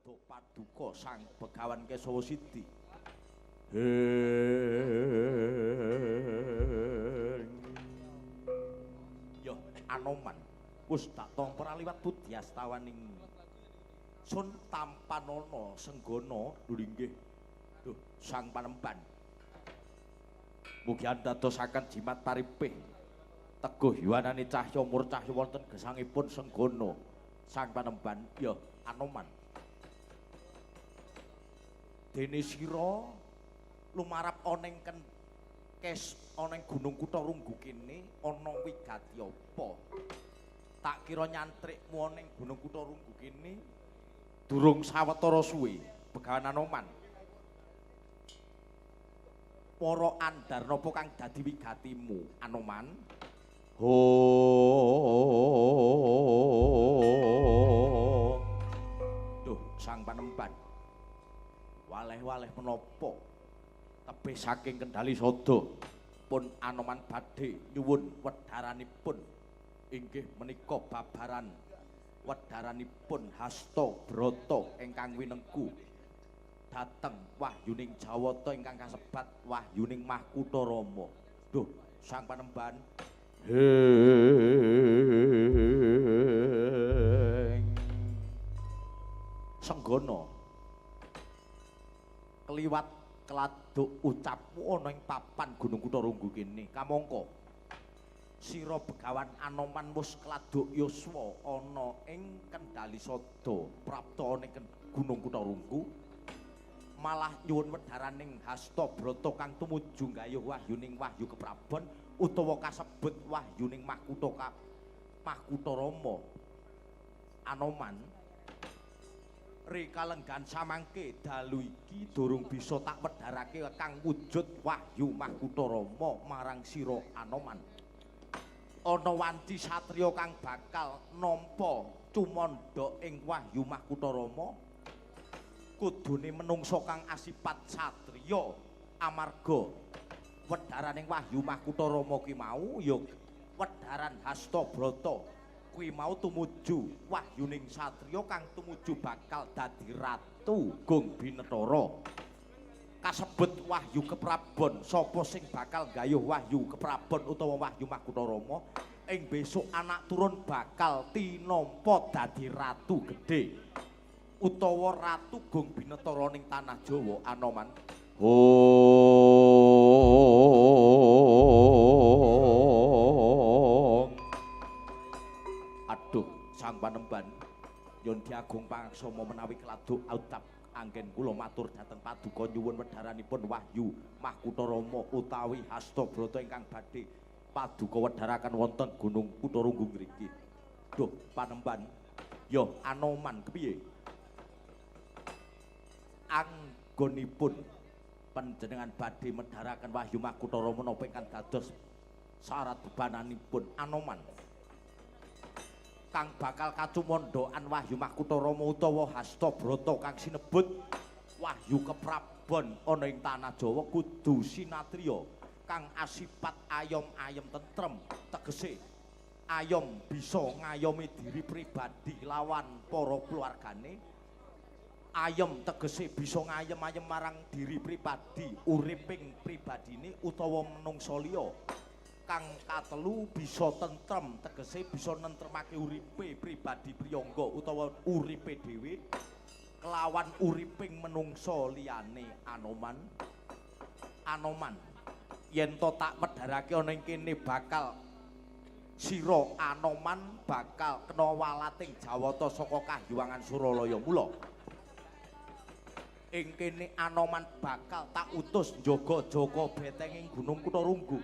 godhok paduka Sang Begawan Kesawa Sidi. Yo Anoman wis tak tampa liwat Budyastawaning Sun Tampanana Senggana nggih. Duh Sang Panemban. Mugi andadosaken jimat paripih teguh yuwanane cahya mur cahya wonten gesangipun Senggana Sang Panemban ya Anoman. Dene sira lumarap ana ing kes ana ing Gunung Kutarunggu kene ana wigati apa? Tak kira nyantrikmu ana ing Gunung Kutarunggu kene durung sawetara suwe Begawan Anoman. Para andar napa kang dadi wigatimu Anoman? Duh Sang Panemban. Waleh-waleh menapa tebih saking Kendali Sada pun Anoman badhe nyuwun wedharanipun inggih menika babaran wedharanipun Hasta Brata ingkang winengku dhateng wahyuning Jawata ingkang kasebat wahyuning Mahkutha Rama. Duh Sang Panemban. Senggana kliwat keladuk ucapmu ana ing papan Gunung Kutarunggu kene. Kamangka sira Begawan Anoman wis keladuk yuswa ana ing Kendali Sada prapta ana ing Gunung Kutarunggu malah nyuwun wedharaning Hasta Brata kang tumuju gayuh wahyuning Wahyu Keprabon utawa kasebut wahyuning Mahkutha Rama. Anoman rikalenggan samangke dalu iki durung bisa tak wedharake kang wujud wahyu Mahkutha Rama marang sira Anoman. Ana wanci satriya kang bakal nampa cumandha ing wahyu Mahkutha Rama kudune menungsa kang asipat satriya amarga wedharaning wahyu Mahkutha Rama ki mau ya wedharan Hasta Brata kuwi mau tumuju wahyuning satriya kang tumuju bakal dadi ratu Gung Binetara. Kasebut Wahyu Keprabon sapa sing bakal gayuh Wahyu Keprabon utawa Wahyu Mahkutha Rama ing besok anak turun bakal tinampa dadi ratu gedhe utawa ratu Gung Binetara ning tanah Jawa Anoman. Sang Panemban nyuwun diagung pangaksama menawi keladuk ucap anggen kula matur dhateng paduka nyuwun wedharanipun Wahyu Mahkutha Rama utawi Hasta Brata ingkang badhe paduka wedharaken wonten Gunung Kutarunggu mriki. Duh Panemban ya Anoman kepiye? Anggonipun panjenengan badhe medharaken Wahyu Mahkutha Rama napa ingkang dados syarat bebananipun Anoman kang bakal kacumandhaan Wahyu Mahkutha Rama utawa Hasta Brata kang sinebut Wahyu Keprabon ana ing tanah Jawa kudu sinatriya kang asipat ayom-ayem tentrem tegese ayom bisa ngayomi diri pribadi lawan para keluargane ayem tegese bisa ngayem-ayem marang diri pribadi uriping pribadine utawa menungsa liya kang katelu bisa tentrem tegese bisa nentremake uripe pribadi priyangga utawa uripe dhewe kelawan uriping menungsa liyane Anoman yen to tak medharake ana ing kene bakal sira Anoman bakal kena walating jawata saka Kahyuwangan Suralaya mula ing kene Anoman bakal tak utus njaga-jaga betenging Gunung Kutarunggu.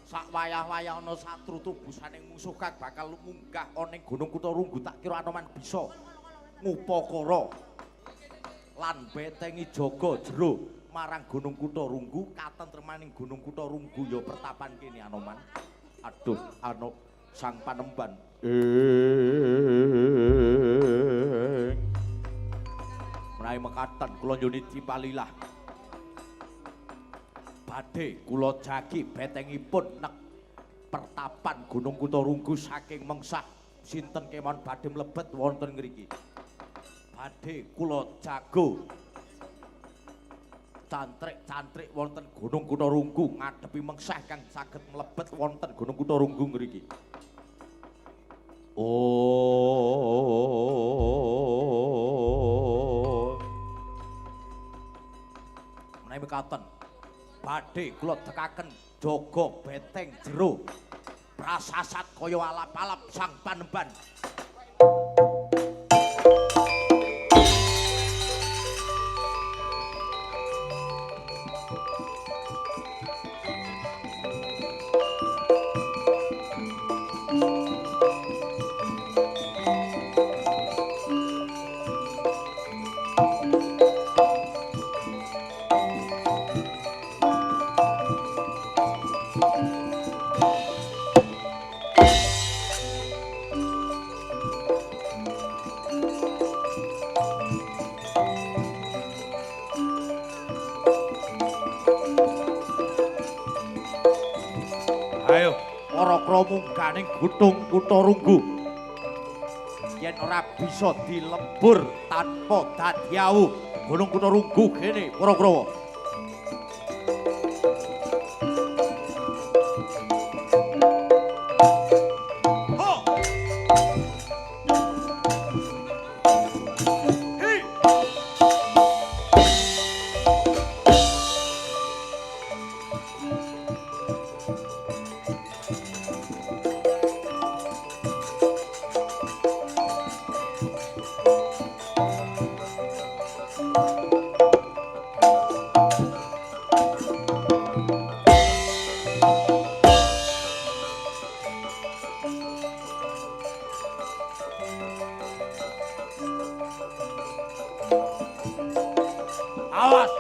Sak wayah-wayah ana satru tubusaning musuh kang bakal munggah ana ing Gunung Kutarunggu tak kira Anoman bisa ngupakara lan betengi jaga jero marang Gunung Kutarunggu katentremaning Gunung Kutarunggu ya pertapan kene Anoman. Aduh Sang Panemban menawi mekaten kula nyuwun dipalilah badhe kula jagi betengipun nek pertapan Gunung Kutarunggu saking mengsah sinten kemawon badhe mlebet wonten ngriki. badhe kula jago cantrik-cantrik wonten Gunung Kutarunggu ngadepi mengsah kang saged mlebet wonten Gunung Kutarunggu ngriki. Oh. Menawi mekaten badhe kula tekaken jaga beteng jero prasasat kaya alap-alap sang panemban. Ayo, para kramungganing Gunung Kutarunggu. Yen ora bisa dilebur tanpa dadyau Gunung Kutarunggu kene para Kurawa. Awas.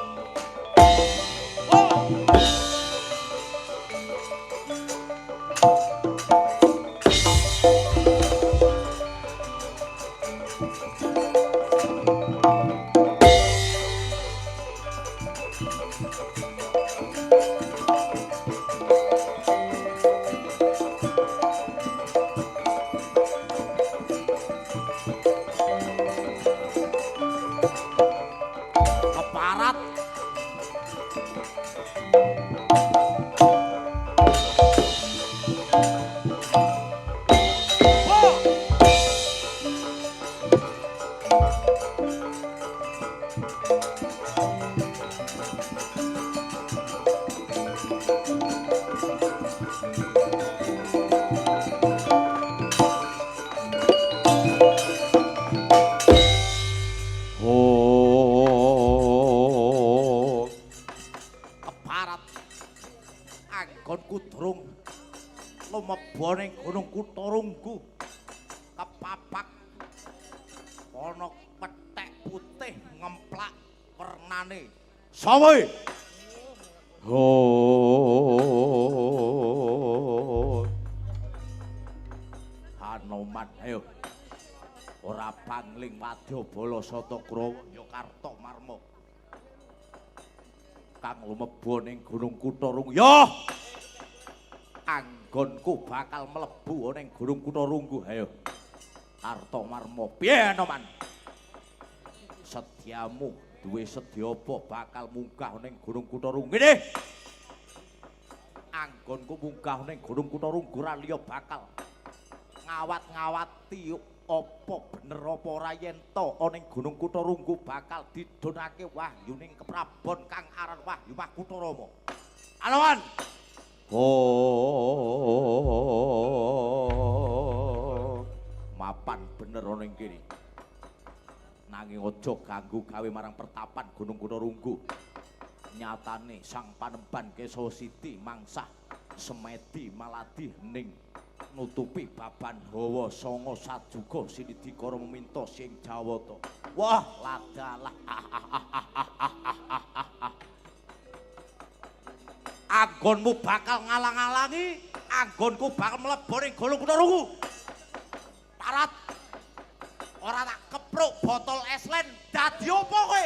Keparat. Anggonku durung lumeba ning Gunung Kutarunggu kepapak ana pethek putih ngemplak wernane sawe. Hanoman ayo ora pangling wadyabala sata Kurawa ya Kartamarma kang lumeba ning Gunung Kutarunggu. Yo! Anggonku bakal mlebu ning Gunung Kutarunggu. Ayo. Kartamarma, piye Anoman? Sedyamu duwe sedya apa bakal munggah ning Gunung Kutarunggu? Ngene. Anggonku munggah ning Gunung Kutarunggu ra liya bakal ngawat-ngawati apa bener apa ora yen to ning Gunung Kutarunggu bakal didonake wahyuning keprabon kang aran Wahyu Makutarama. Anoman. Oh. Mapan bener ana ing kene. Nanging aja ganggu gawe marang pertapan Gunung Kutarunggu. Nyatane sang panemban Kesawasiti mangsah semedi maladi ning nutupi baban hawa sanga sajuga sinidikara meminta sing Jawata. Wah, ladalah. Anggonmu bakal ngalang-alangi, anggonku bakal mlebu ning Gunung Kutarunggu. Parat. Ora tak kepruk botol eslen dadi apa kowe?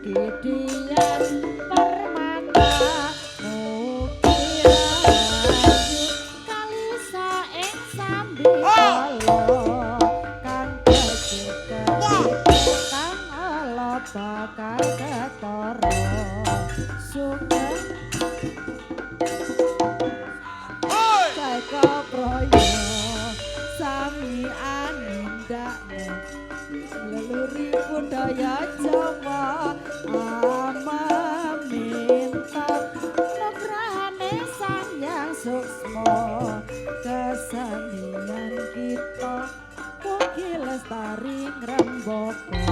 Gidean Permana Mukira Kalisa ing sambi kala kang becik kang ala bakal ketara sugeng Saika proyo sami anindakne leluri budaya Jawa amaminta nugrahane Sang Hyang Suksma kesenian kita mugi lestari ngrembaka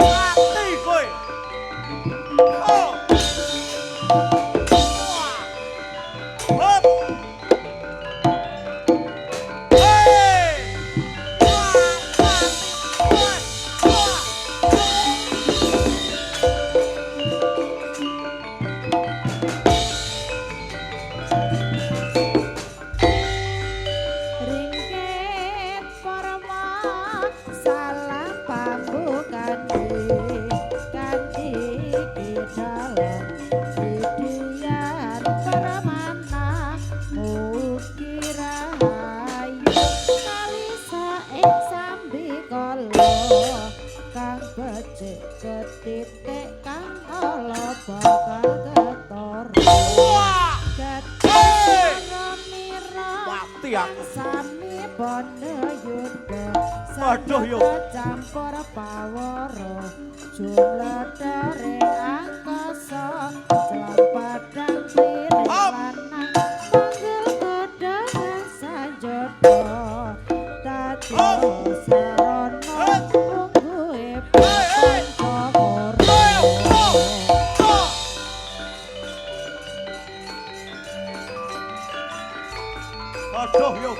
mati kowe oh ketitik kang ala bakal ketara ketara mira mati aku sami bondo yuda aduh yo campur pawara juledare angkasa celang padang piring lanang manggil kodang sanjodo dadi sarana ungguhe aduh yo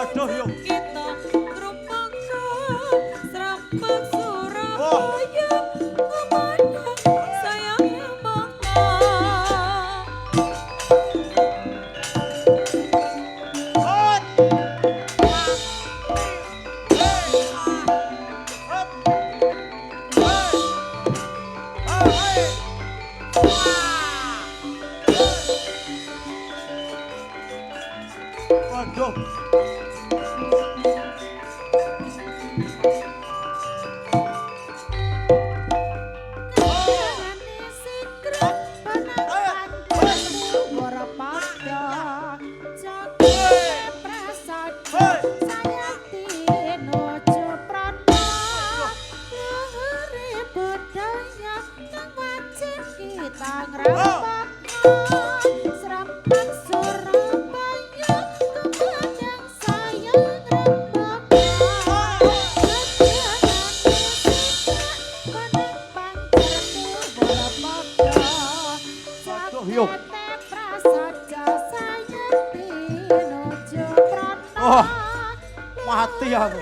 aduh yo kita rumpaka serampek Surabaya memandang sayangnya bangga aduh oh mati aku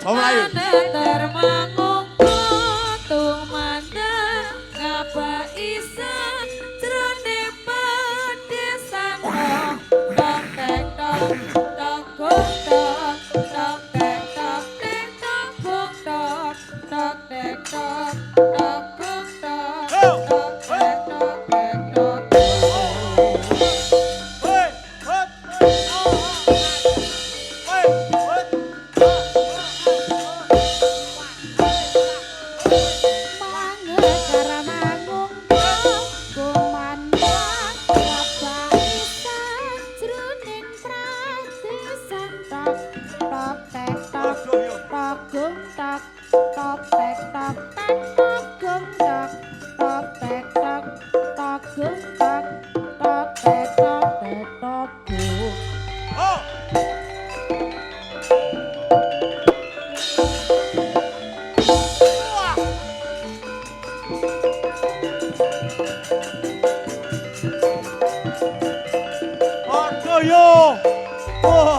Melayu. termangung tumandang ngapa isa jroning pedesan tok tek tok tok gong tok tok tek tok tek tok gong tok tok tek tok tok gong tok tok tek tok tek tok. Yo. Oh.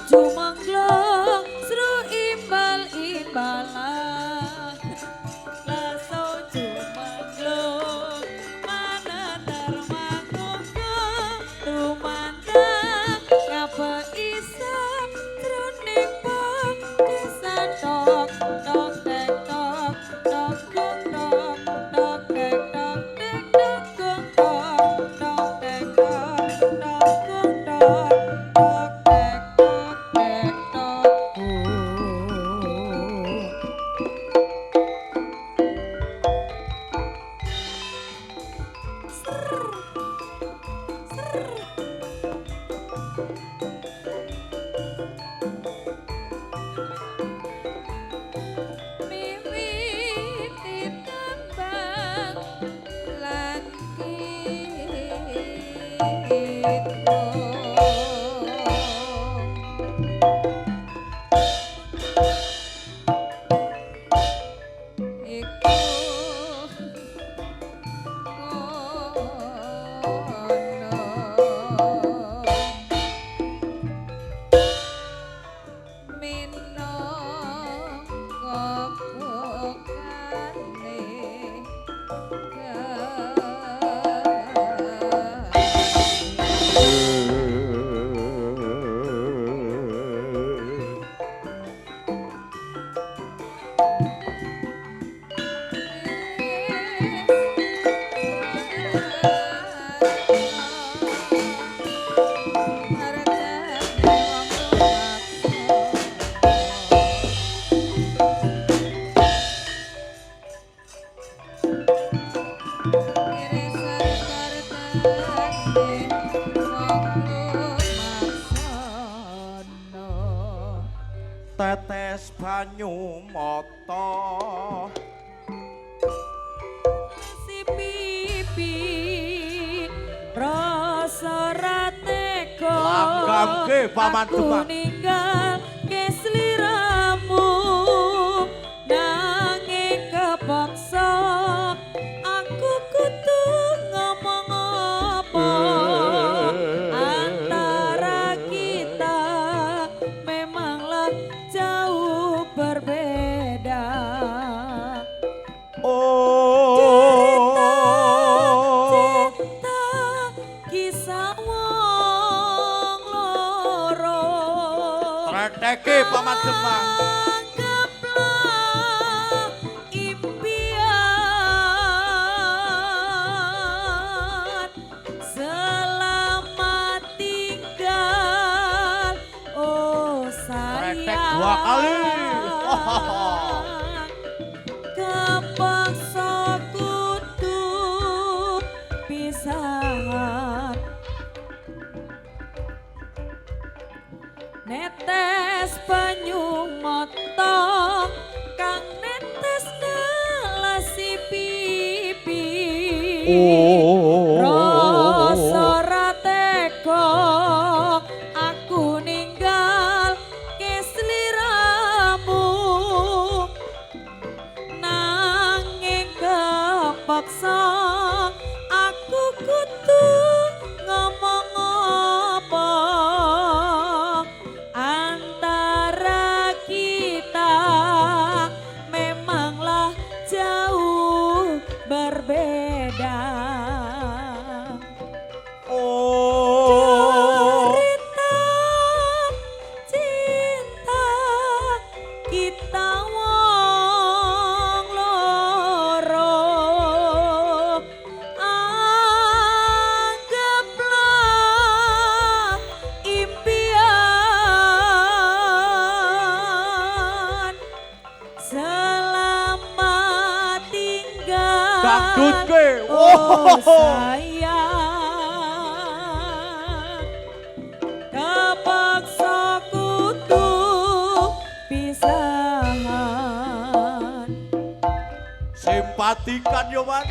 Jumangglong sru imbal-imbalan laso jumangglong mana termangung tumandang ngapa isa jroning pedesan tok tok tek tok tok gong tok tok tek tok tek tok gong tok tok tek tok tok gong tok tok tek tetes banyu mata si pipi rasa rateko langgamke paman Demak ninggal ke sliramu nanging kepaksa aku kudu ngomong apa antara kita memanglah jauh berbeda. Oh, cerita kisah wong loro rasa ra tega aku ninggal kesliramu nanging kepaksa aku kudu ngomong apa antara kita memanglah jauh berbeda. Cerita cinta kita wong loro anggaplah impian selamat tinggal Dangdut ke. oh sayang kepaksa kudu pisahan. Simpatikan yo, Man.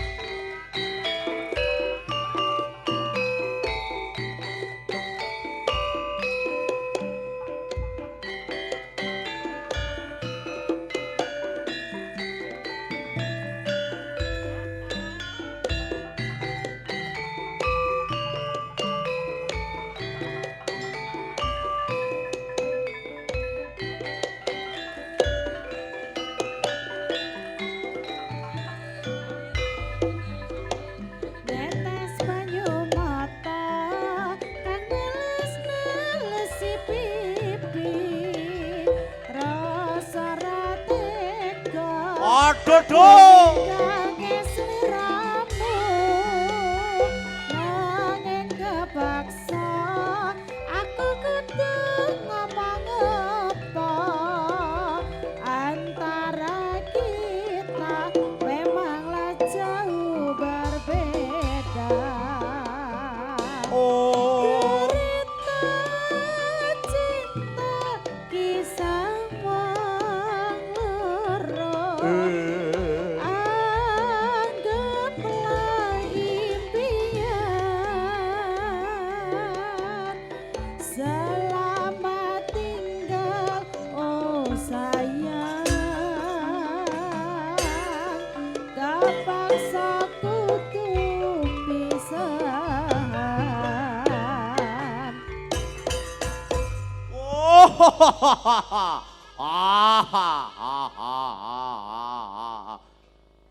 Netes banyu mata kang ngelesi pipi rasa ra tega Aduh, duh. kange sliramu nanging kepaksa aku kudu ngomong apa antara kita memanglah jauh berbeda. Oh. Cerita cinta kisah wong loro anggaplah impian selamat tinggal oh sayang kepaksa kudu pisahan.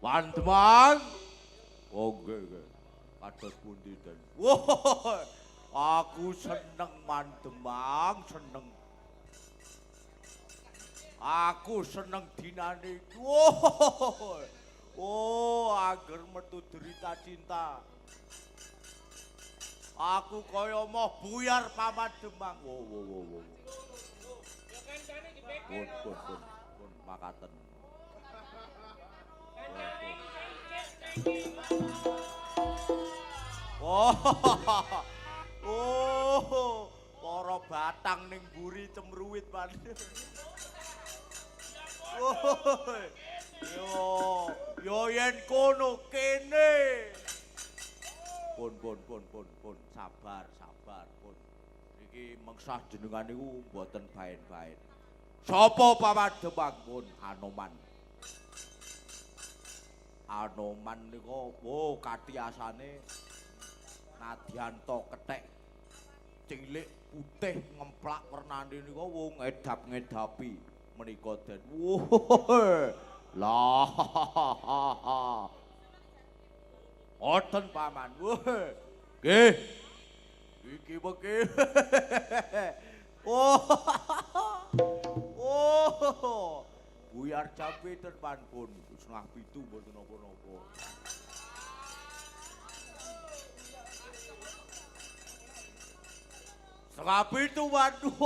Pandemang. Oke, kados pundi den. Wah, aku seneng Mandemang, seneng. Aku seneng dinane iki. Oh, anger metu derita cinta. Aku kaya mau buyar Paman Demang. Wo. Pun makaten. Oh, para batang ning mburi cemruwit, Man. Yo yen kono kene. Pun sabar, pun. Iki mengsah jenengan niku mboten baen-baen. Sapa Paman Demang pun Anoman. Anoman niku katiasane nadyanto kethek cilik putih ngemplak wernane niku wong ngedap-ngedapi menika den. Lah. Oten Paman. Nggih. Iki mengke. Buyar jambe ten Pan pun 6:30 mboten napa-napa. Setengah 7 waduh.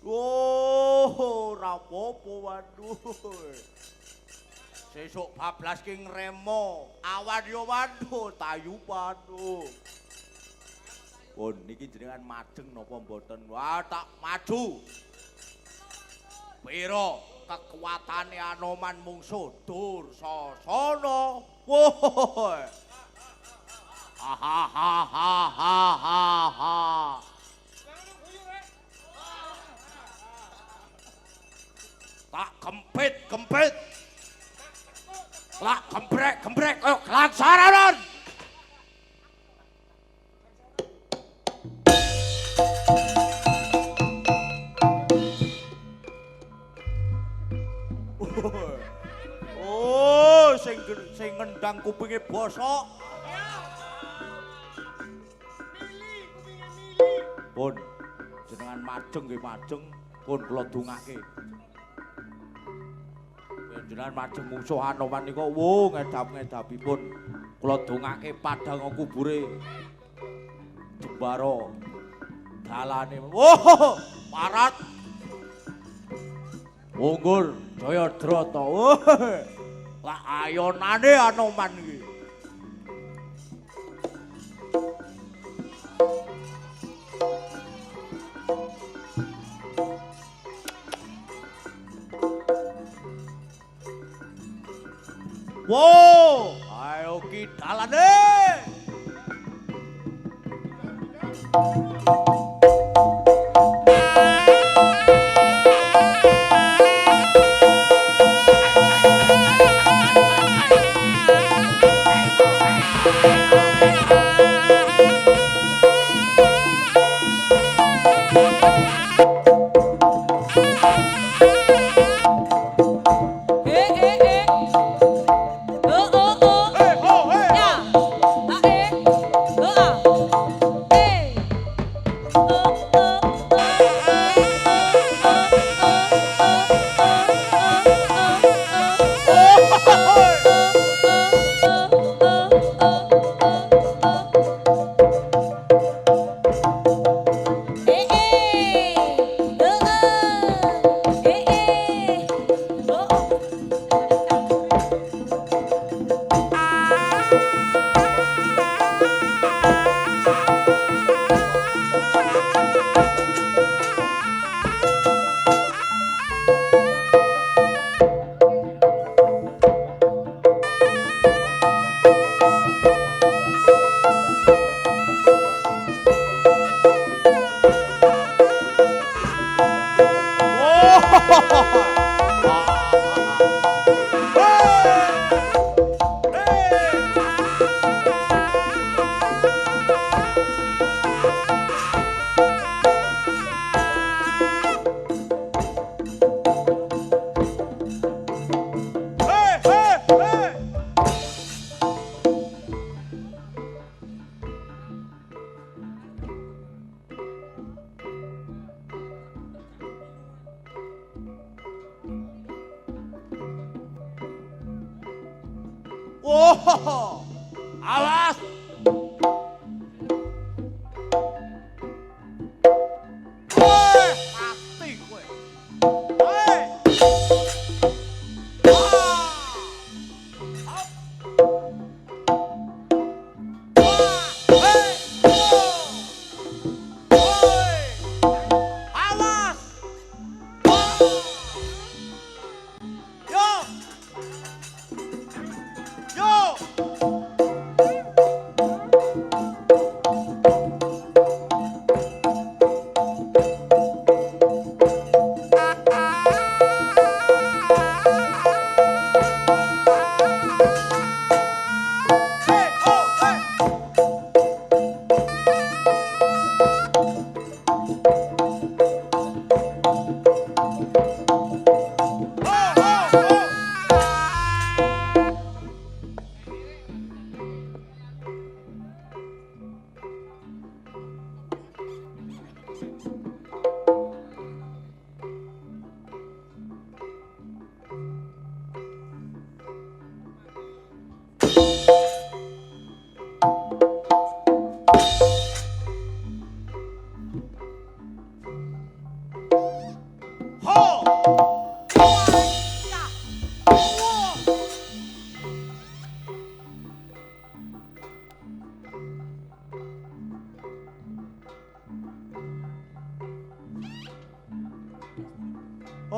Ora apa-apa waduh. Sesuk 14 ki ngremo, awan yo waduh tayupan tuh. Pun niki jenengan majeng napa mboten? Wah tak maju. Pira kekuatane Anoman mungsuh Dursasana Woi. Ha. Tak kempit. Lah gembrek koyo gelansaranan. Oh, sing ngendang kupinge bosok. Pun jenengan majeng nggih majeng, pun kula dongake. Jenengan majeng musuh Anoman nika ngedap-ngedapipun kula dongake padhang kubure jembara dalane. Woh, parat. Unggul Jayadrata. Woh. Lah ayonane Anoman iki. Wow, ayo kidalane. Wow, awas. Woi, mati kowe. Hei. Awas.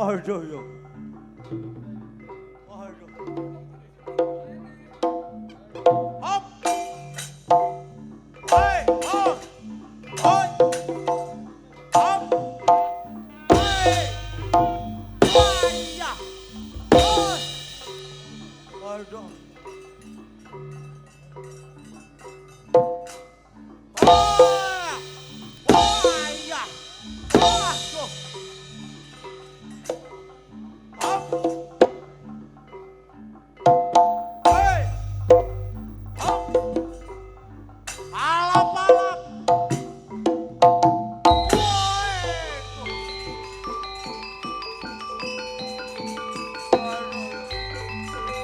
Aduh yo. Aduh. Aduh. Wah! Wah, iya. Waduh. Hop. Hei. Hop. Palap, palap.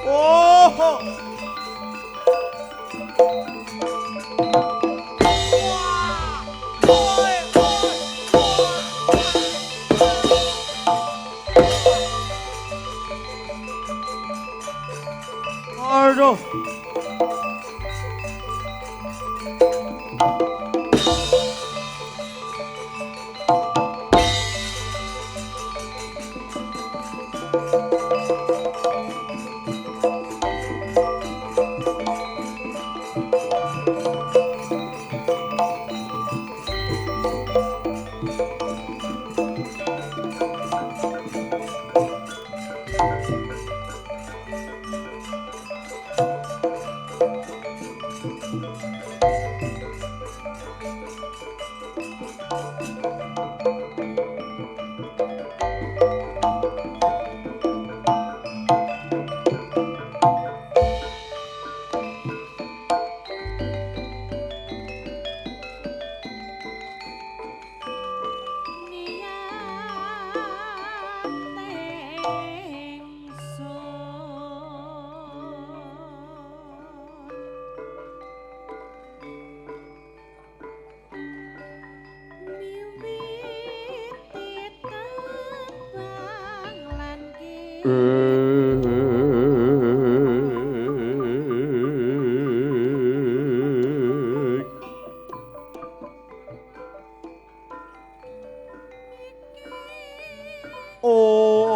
Oh. Aduh. Oh.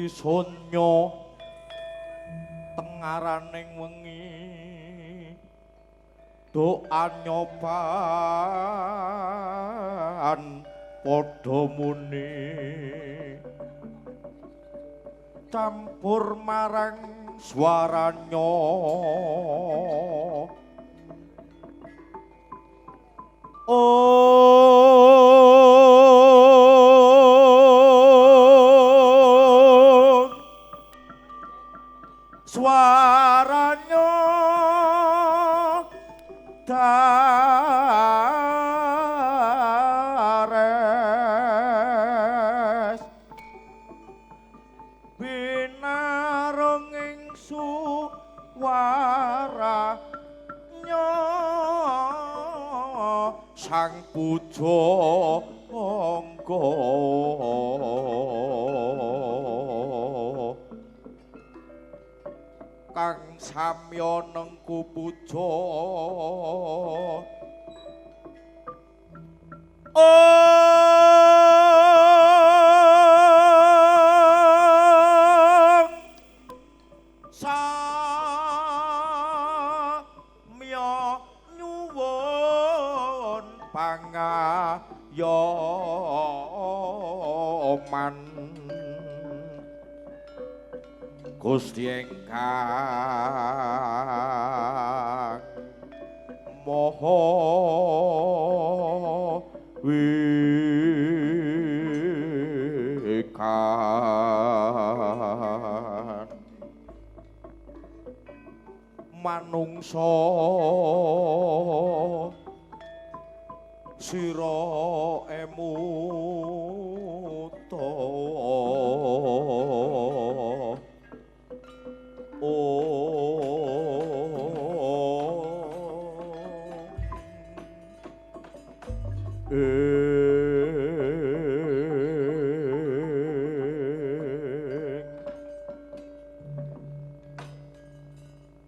sonya tengaraning wengi doa nyoban padha muni campur marang swaranya swaranya dares binarung ing suwaranya sang pujangga kang samya nengku puja samya nyuwun pangayoman Gusti ingkang Maha Wikan manungsa sira emuta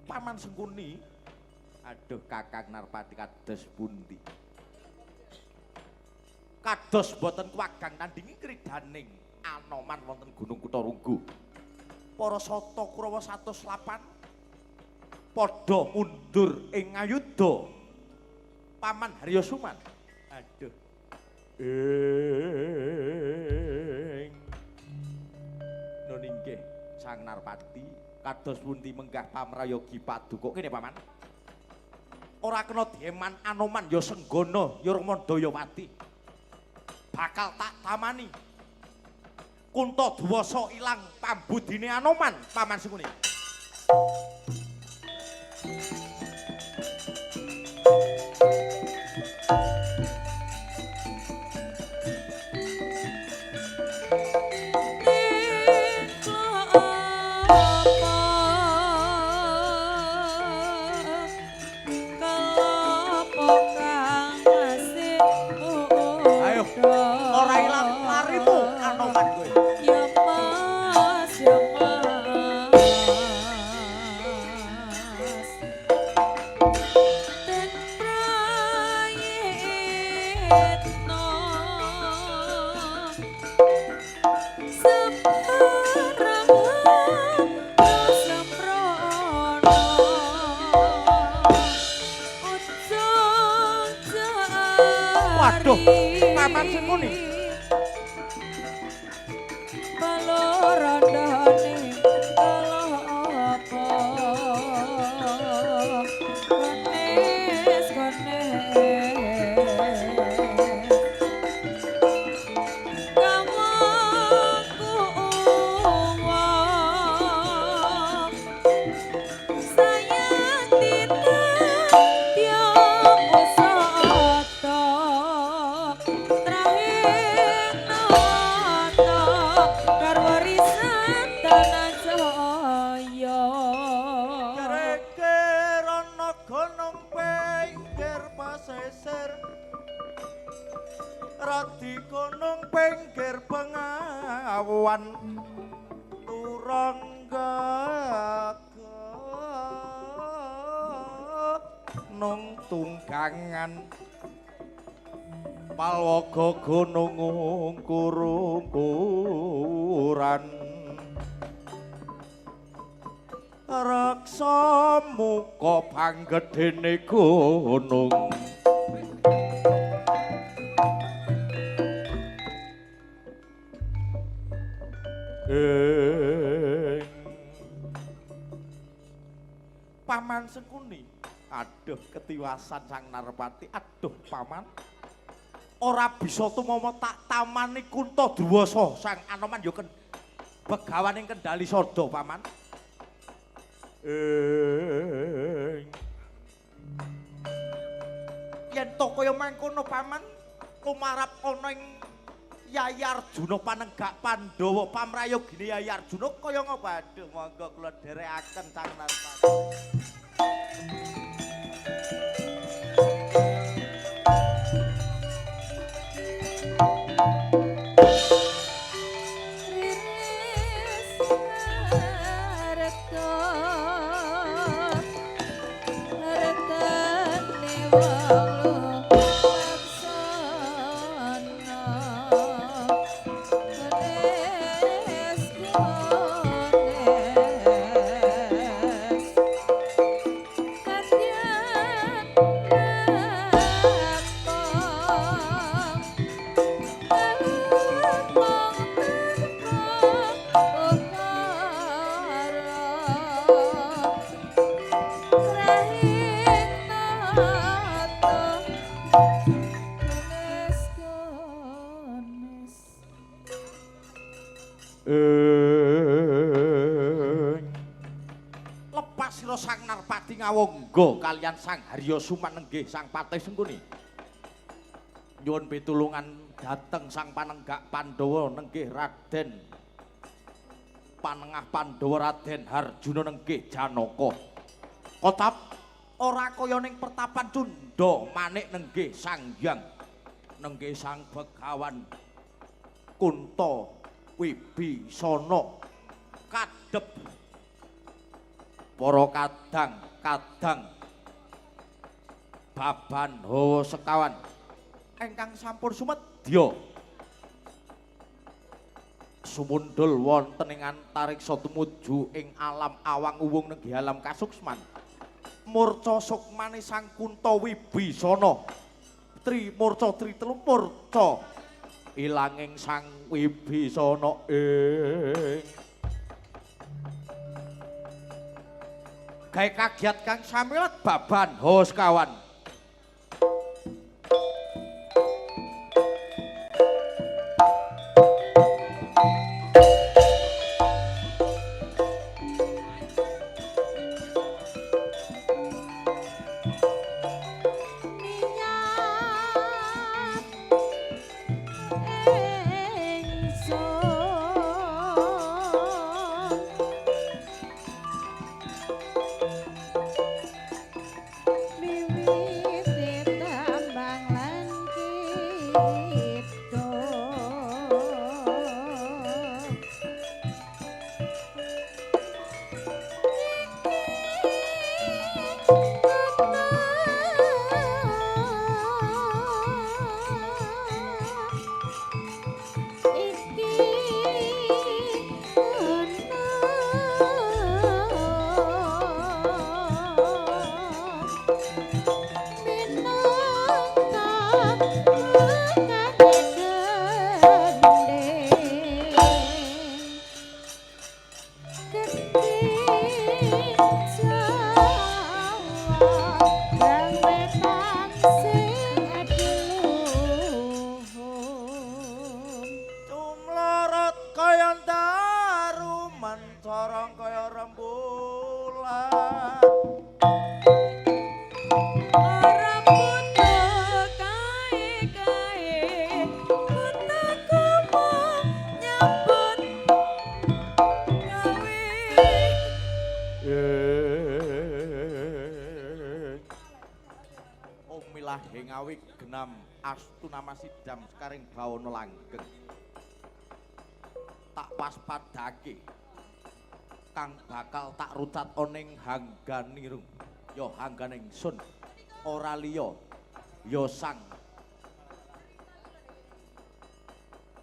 Paman Sengkuni aduh Kakang Narpati kados pundi kados boten kuwagang nandingi kridaning Anoman wonten Gunung Kutarunggu para sata Kurawa 108 padha mundur ing ngayuda Paman Haryasuman aduh nun inggih Sang Narpati kados pundi menggah pamrayogi paduka kene Paman ora kena dieman Anoman ya senggana ya Ramandayawati bakal tak tamani Kuntadwasa ilang pambudine Anoman Paman Sengkuni Waduh, Paman Sengkuni. Balorandane kalapa. Gones Kawaku uwang sayang tiang usata. Radi gunung pinggir bengawan turangga nung tunggangan palwaga gunung ungkur-ungkuran reksa muka panggedene gunung Paman Sengkuni. Aduh ketiwasan Sang Narpati. Aduh paman. Ora bisa tumama tak tamani Kunta Dwiasa Sang Anoman ya begawaning kendali sada paman. Yen to kaya mangkono paman, lumarap ana ing Yayi Arjuna panenggak Pandhawa pamrayogine Yayi Arjuna kaya ngapa? Aduh monggo kula dherekaken Sang Narpati. Lepas sira Sang Narpati ngawangga kalian Sang Harya Sumanenggih Sang Patih Sengkuni. Nyuwun pitulungan dhateng Sang Panenggak Pandhawa nenggih Raden Panengah Pandhawa Raden Harjuna nenggih Janaka. Kotap ora kaya ning pertapan Cunda Manik nenggih Sang Hyang nenggih Sang Begawan Kunta Wibisana kadhep para kadang Baban Hawa sekawan ingkang sampun sumedya sumundul wonten ing antariksa tumuju ing alam awang uwung nenggih alam kasuksman murca sukmane Sang Kunta Wibisana Trimurca Tritelu murca ilanging Sang Wibisana ing gawe kagiat kang samilat Baban Hawa sekawan. Ngawi genam Astuna Sidam sekaring bawana langgeng tak waspadake kang bakal tak rucat oning hangganirung ya hangganing sun ora liya ya Sang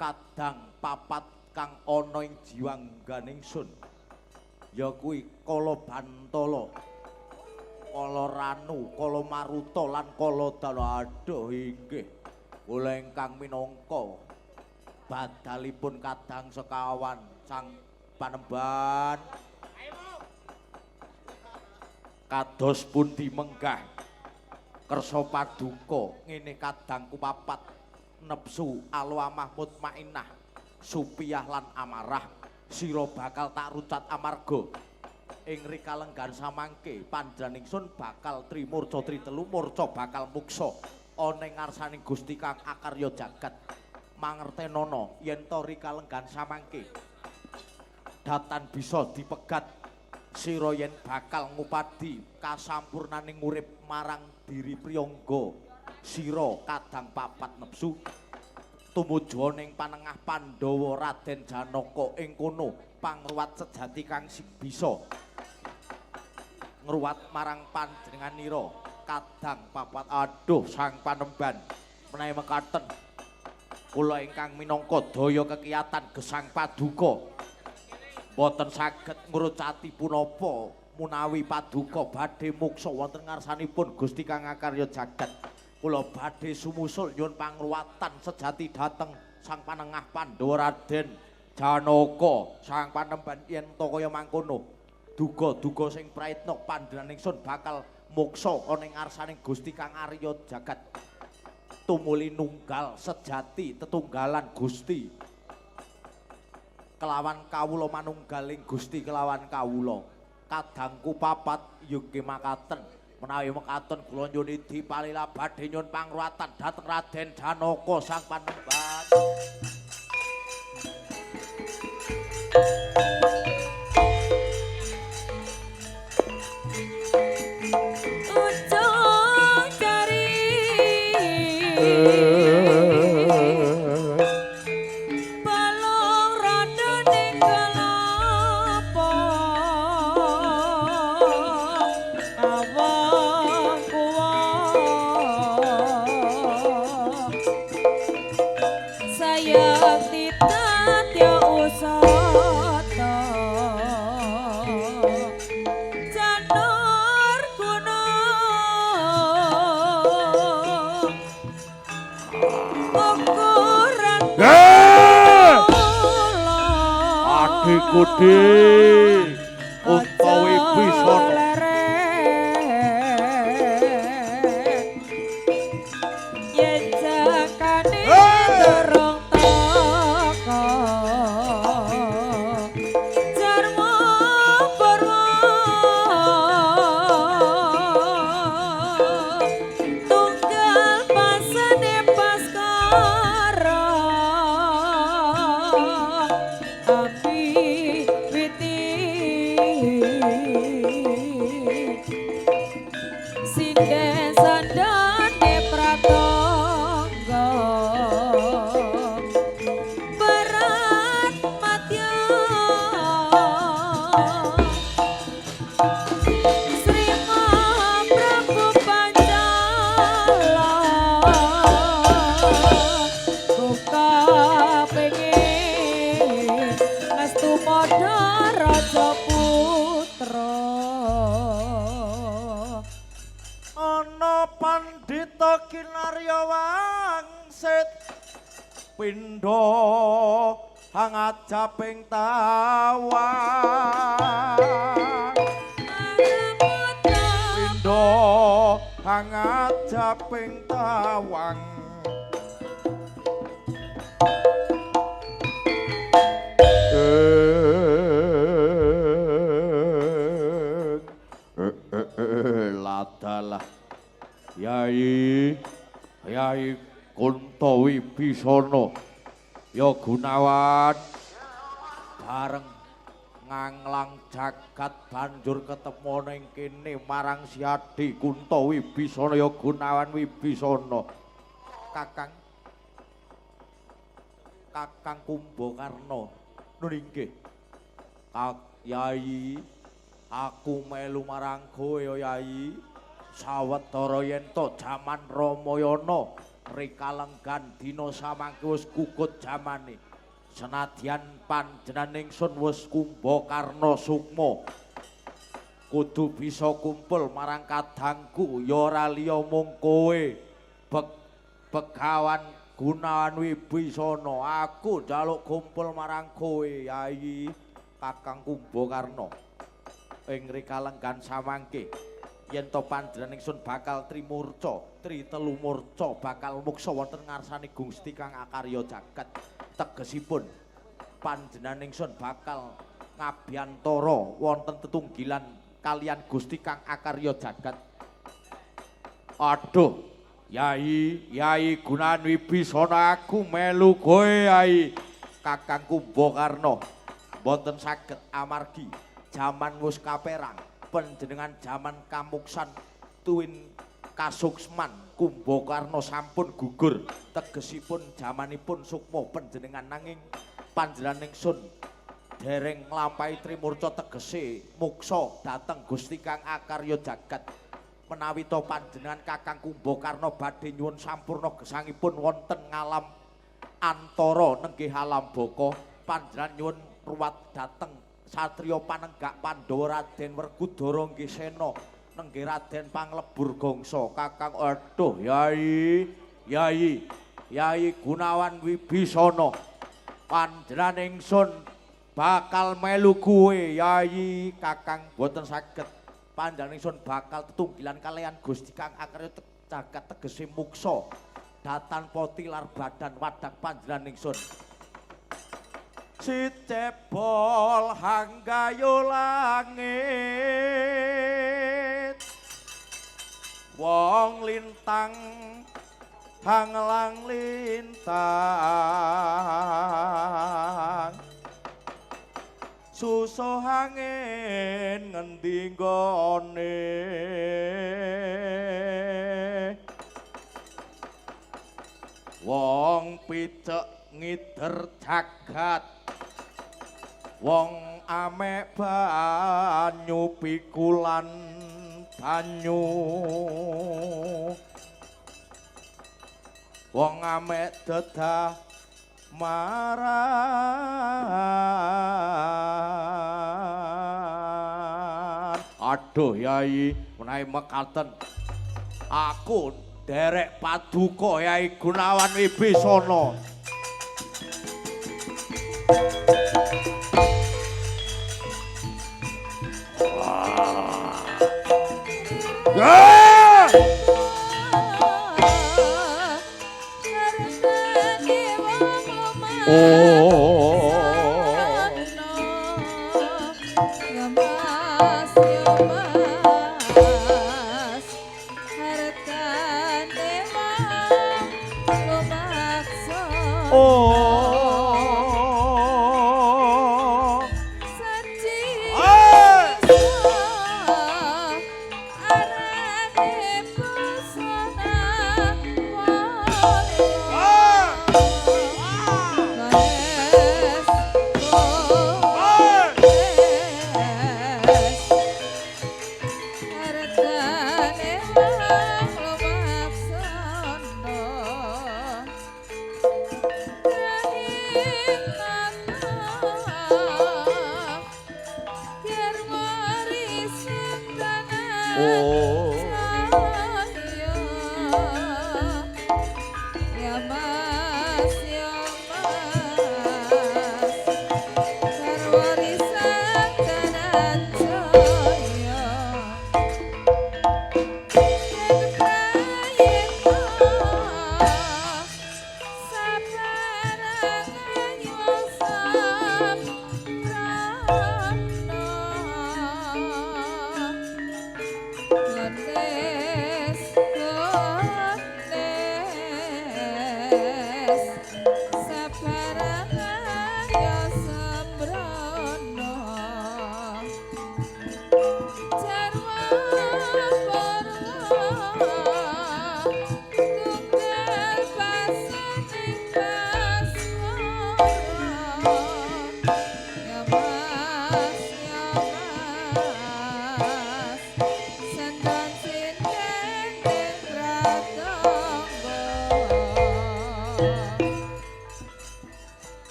kadang papat kang ana ing jiwangganing sun ya kuwi Kala Bantala, Kala Ranu, Kala Maruta lan Kala Dala. Aduh inggih. Kula ingkang minangka badalipun kadang sekawan sang Panembahan kados pundi menggah kersa paduka ngene kadang kupapat nepsu alwamah mutmainnah supiyah lan amarah sira bakal tak rucat amarga ing rikalenggan samangke panjenengan ingsun bakal trimurca tritelu murca bakal muksa ana ing ngarsaning Gusti kang akarya jagat mangertenono yen to rikalenggan samangke datan bisa dipegat sira yen bakal ngupadi kasampurnaning urip marang diri priyangga sira kadang papat nepsu tumuju ning panengah Pandhawa Raden Janaka ing kono pangruwat sejati kang bisa ngruwat marang panjenenganira kadang papat. Aduh sang Panembahan menawi mekaten kula ingkang minangka daya kekiyatan gesang paduka boten saged ngrucati punapa munawi paduka badhe muksa wonten ngarsanipun Gusti kang akarya jagat. Kula badhe sumusul nyuwun pangruwatan sejati dhateng sang panengah Pandhawa Raden Janaka. Sang Panembahan yen to kaya mangkono duga-duga sing praitna panjenengan ingsun bakal muksa ana ing ngarsaning Gusti kang arya jagat. Tumuli nunggal sejati tetunggalan Gusti kelawan kawula manunggaling Gusti kelawan kawula kadangku papat yugi makaten menawi mekaten kula nyuwun dipalila badhe nyuwun pangruwatan dhateng Raden Janaka sang Panembahan. Kudi utawi Bisana yen jakane durung teka jarma purwa tunggal pasane Baskara Kinarya wangsit pindha hangat japing tawang pindha hangat japing tawang ladalah Yai Kuntawi Bisana ya Gunawan bareng nganglang jagat banjur ketemu ning kene marang si Adi Kuntawi Bisana ya Gunawan Wibisana Kakang Kumbakarna nun inggih Yai aku melu marang kowe ya Yai sawetara yen to jaman Ramayana rikalenggan dina samangke wis kugut jamane senadyan panjenengan ingsun wis Kumbakarna sukma kudu bisa kumpul marang kadangku ya ora liya mung kowe Begawan Gunawan Wibisana aku njaluk kumpul marang kowe Yayi Kakang Kumbakarna ing rikalenggan samangke yen to panjenengan ingsun bakal trimurca telu murca bakal muksa wonten ngarsane Gusti kang akarya jagat tegesipun panjenengan ingsun bakal ngabiyantara wonten tetunggilan kalian Gusti kang akarya jagat. Aduh, Yai Gunawan Wibisana aku melu kowe Yai Kakang Kumbakarna. Mboten saged amargi jaman wis kaperang, panjenengan jaman kamuksan tuwin kasuksman Kumbakarna sampun gugur tegesipun jamanipun sukma panjenengan nanging panjenengan ingsun dereng nglampahi trimurca tegese muksa dhateng Gusti kang akarya jagat menawi to panjenengan Kakang Kumbakarna badhe nyuwun sampurna gesangipun wonten ngalam antara nenggih alam baka panjenengan nyuwun ruwat dhateng satriya panenggak Pandhawa Raden Werkudara nggih sena nenggih Raden Panglebur Gangsa Kakang aduh Yai Gunawan Wibisana panjenengan ingsun bakal melu kowe Yai Kakang boten saged panjenengan ingsun bakal tetunggilan kalian Gusti kang akarya jagat tegese muksa datan poti lar badan wadak panjenengan ingsun Cebol hanggayo langit wong lintang hanglang lintang susuh angin ngendi nggone wong picek ngider jagat wong amek banyu pikulan banyu wong amek dedah maran aduh Yai menawi mekaten aku derek paduka Yai Gunawan Wibisana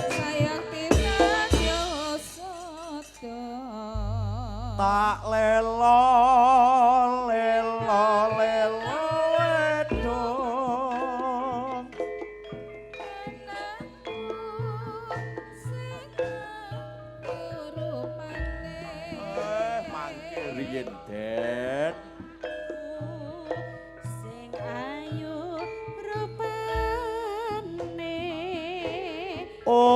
sayang tinan yo sodo tak lelo lelo lelo wedok mangke riyen Den sing ayu rupane oh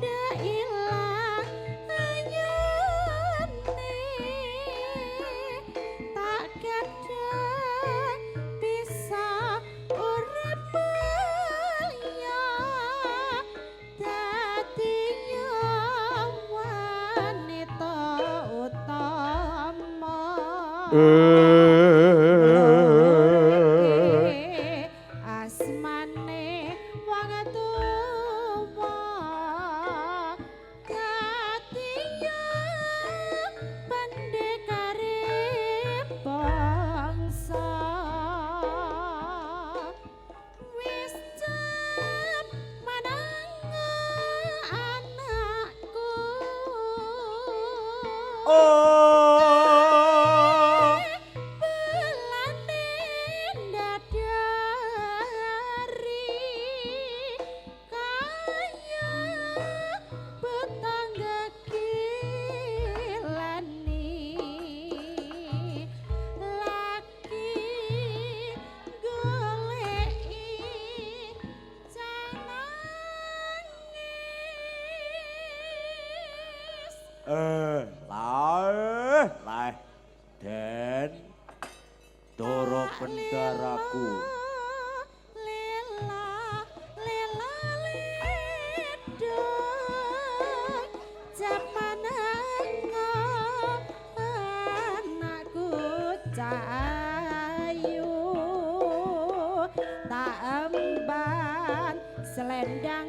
ndak ilang anyane tak kadang bisa urip ya dadi wanita utama asmane wong tuwa katiya pendekare bangsa wis cep mananga anakku oh belane ndadari kaya betangga kilani laki goleki canangis lah Den Doro bendaraku lela lela ledo jaman anakku cahayu tak emban selendang